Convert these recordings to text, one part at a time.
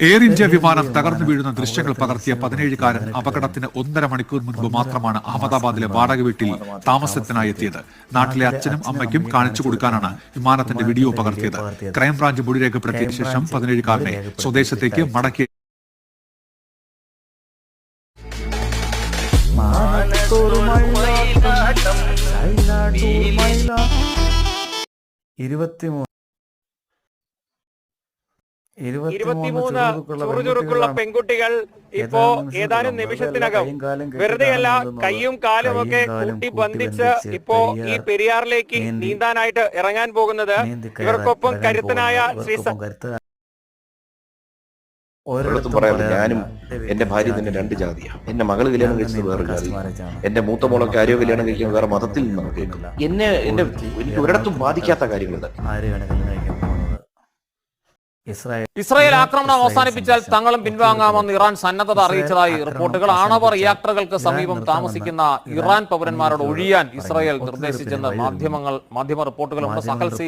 Air India വിമാനം തകർന്നു വീഴുന്ന ദൃശ്യങ്ങൾ പകർത്തിയ 17കാരൻ അപകടത്തിന് 1.5 മണിക്കൂർ മുൻപ് മാത്രമാണ് അഹമ്മദാബാദിലെ വാടക വീട്ടിൽ താമസത്തിനായി എത്തിയത്. നാട്ടിലെ അച്ഛനും അമ്മയ്ക്കും കാണിച്ചു കൊടുക്കാനാണ് വിമാനത്തിന്റെ വീഡിയോ പകർത്തിയത്. ക്രൈംബ്രാഞ്ച് മൊഴി രേഖപ്പെടുത്തിയ ശേഷം 17കാരനെ സ്വദേശത്തേക്ക് മടക്കി. ചുറുചുറുക്കുള്ള പെൺകുട്ടികൾ ഇപ്പോ ഏതാനും നിമിഷത്തിനകം വെറുതെയല്ല കൈയും കാലും ഒക്കെ കൂട്ടി ബന്ധിച്ച് ഇപ്പോ ഈ പെരിയാറിലേക്ക് നീന്താനായിട്ട് ഇറങ്ങാൻ പോകുന്നത്. ഇവർക്കൊപ്പം കരുത്തനായ ശ്രീ ഒരിടത്തും പറയാറില്ല, ഞാനും എന്റെ ഭാര്യ തന്നെ രണ്ട് ജാതിയാണ്. എന്റെ മകള് കല്യാണം കഴിച്ചത് വേറെ ജാതി, എന്റെ മൂത്ത മോളൊക്കെ ആരോ കല്യാണം കഴിക്കുന്നത് വേറെ മതത്തിൽ നിന്നാണ് കേൾക്കുന്നത്. എനിക്ക് ഒരിടത്തും ബാധിക്കാത്ത കാര്യങ്ങൾ. ഇസ്രായേൽ ആക്രമണം അവസാനിപ്പിച്ചാൽ തങ്ങളും പിൻവാങ്ങാമെന്ന് ഇറാൻ സന്നദ്ധത അറിയിച്ചതായി റിപ്പോർട്ടുകൾ. ആണവ റിയാക്ടറുകൾക്ക് സമീപം താമസിക്കുന്ന ഇറാൻ പൗരന്മാരോട് ഒഴിയാൻ ഇസ്രായേൽ നിർദ്ദേശിച്ചെന്ന് മാധ്യമ റിപ്പോർട്ടുകളുണ്ട്. സഹൽ സി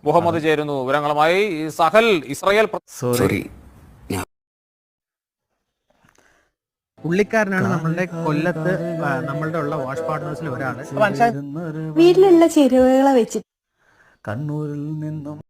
മുഹമ്മദ് ചേരുന്നു വിവരങ്ങളുമായി. സഹൽ, ഇസ്രായേൽ പുള്ളിക്കാരനാണ് നമ്മളുടെ കൊല്ലത്ത് നമ്മളുടെ ഉള്ള വാഷ് പാർട്ട്നേഴ്സിൽ ഒരാള്. വീട്ടിലുള്ള ചേരുവകളെ വെച്ച് കണ്ണൂരിൽ നിന്നും